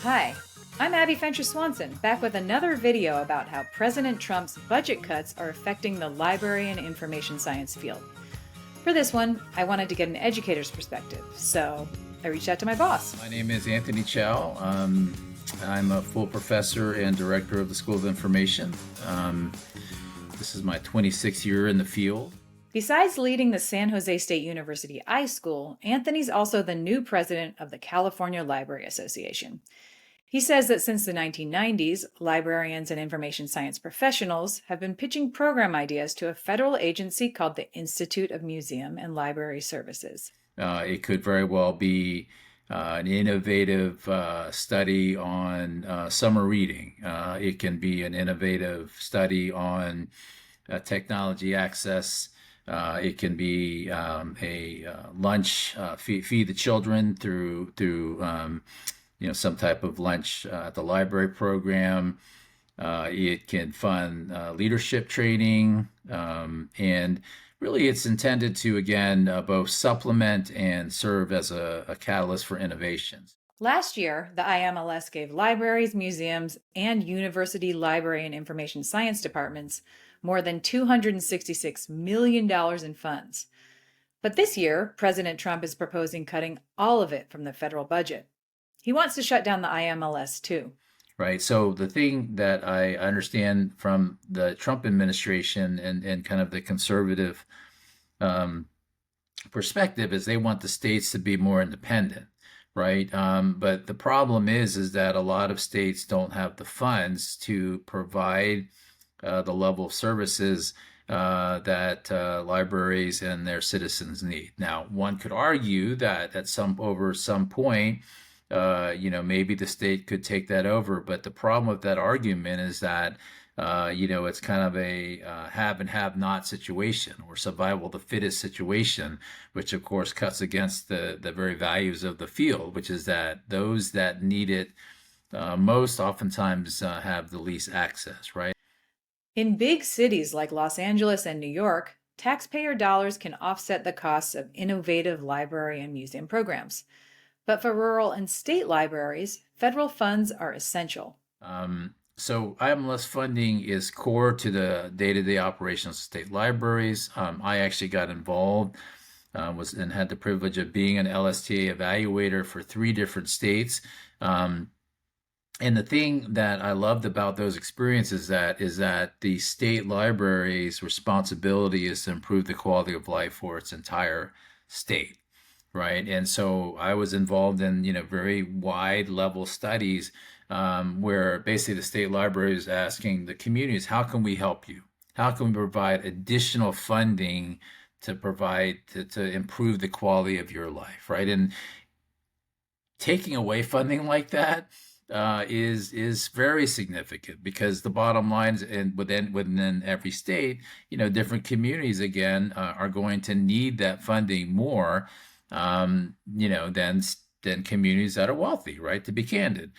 Hi, I'm Abbie Fentress Swanson, back with another video about how President Trump's budget cuts are affecting the library and information science field. For this one, I wanted to get an educator's perspective, so I reached out to my boss. My name is Anthony Chow. I'm a full professor and director of the School of Information. This is my 26th year in the field. Besides leading the San José State University iSchool, Anthony's also the new president of the California Library Association. He says that since the 1990s, librarians and information science professionals have been pitching program ideas to a federal agency called the Institute of Museum and Library Services. It could very well be an innovative study on summer reading. It can be an innovative study on technology access. It can be a lunch, feed the children through some type of lunch at the library program. It can fund leadership training, and really it's intended to, again, both supplement and serve as a catalyst for innovations. Last year, the IMLS gave libraries, museums, and university library and information science departments more than $266 million in funds. But this year, President Trump is proposing cutting all of it from the federal budget. He wants to shut down the IMLS too. Right. So the thing that I understand from the Trump administration and kind of the conservative perspective is they want the states to be more independent. Right. But the problem is that a lot of states don't have the funds to provide the level of services that libraries and their citizens need. Now, one could argue that at some point, maybe the state could take that over. But the problem with that argument is that, it's kind of a have and have not situation or survival of the fittest situation, which of course cuts against the very values of the field, which is that those that need it most oftentimes have the least access, right? In big cities like Los Angeles and New York, taxpayer dollars can offset the costs of innovative library and museum programs. But for rural and state libraries, federal funds are essential. So IMLS funding is core to the day-to-day operations of state libraries. I actually got involved and had the privilege of being an LSTA evaluator for 3 different states. And the thing that I loved about those experiences is that the state library's responsibility is to improve the quality of life for its entire state, right? And so I was involved in very wide level studies where basically the state library is asking the communities, how can we help you? How can we provide additional funding to provide to improve the quality of your life, right? And taking away funding like that is very significant, because the bottom line is within every state, different communities again are going to need that funding more than communities that are wealthy, right? To be candid.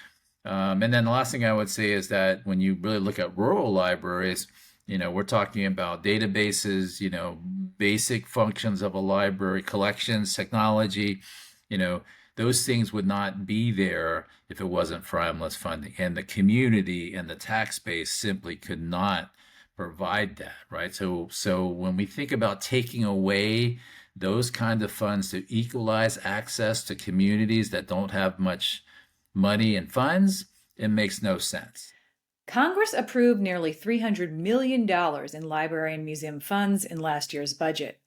And then the last thing I would say is that when you really look at rural libraries, we're talking about databases, basic functions of a library, collections, technology, those things would not be there if it wasn't for IMLS funding. And the community and the tax base simply could not provide that, right? So when we think about taking away those kind of funds to equalize access to communities that don't have much money and funds, it makes no sense. Congress approved nearly $300 million in library and museum funds in last year's budget.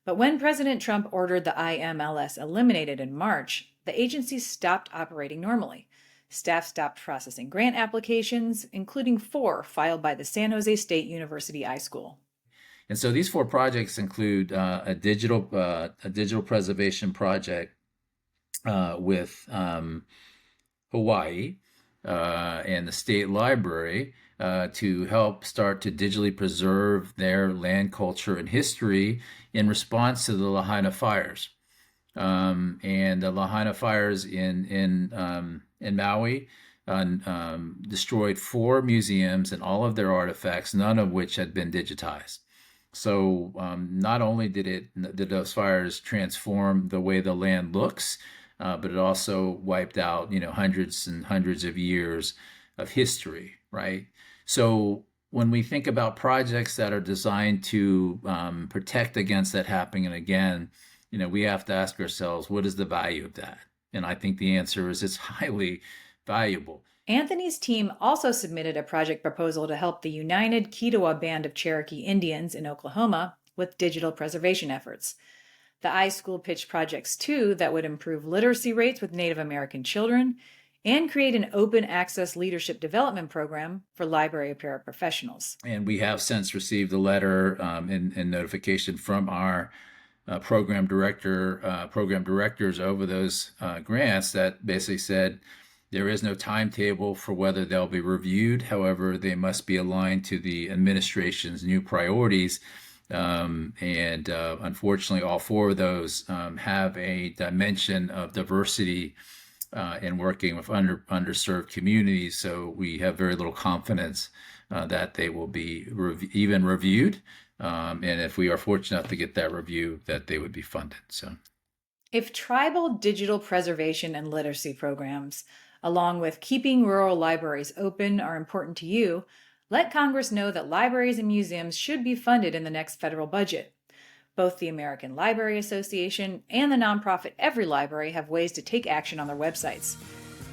But when President Trump ordered the IMLS eliminated in March, the agency stopped operating normally. Staff stopped processing grant applications, including 4 filed by the San José State University iSchool. And so these 4 projects include a digital preservation project with Hawaii and the state library to help start to digitally preserve their land, culture, and history in response to the Lahaina fires. And the Lahaina fires in Maui destroyed 4 museums and all of their artifacts, none of which had been digitized. So not only did those fires transform the way the land looks, but it also wiped out, hundreds and hundreds of years of history, right? So when we think about projects that are designed to protect against that happening again, we have to ask ourselves, what is the value of that? And I think the answer is it's highly valuable. Anthony's team also submitted a project proposal to help the United Kiowa Band of Cherokee Indians in Oklahoma with digital preservation efforts. The iSchool pitched projects too that would improve literacy rates with Native American children and create an open access leadership development program for library paraprofessionals. And we have since received a letter and notification from our program directors over those grants that basically said there is no timetable for whether they'll be reviewed. However, they must be aligned to the administration's new priorities. Unfortunately, all four of those have a dimension of diversity in working with underserved communities. So we have very little confidence that they will be even reviewed. And if we are fortunate enough to get that review, that they would be funded. So, if tribal digital preservation and literacy programs, along with keeping rural libraries open, are important to you, let Congress know that libraries and museums should be funded in the next federal budget. Both the American Library Association and the nonprofit Every Library have ways to take action on their websites.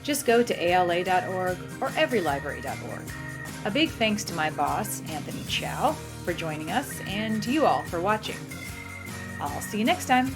Just go to ala.org or everylibrary.org. A big thanks to my boss, Anthony Chow, for joining us, and to you all for watching. I'll see you next time.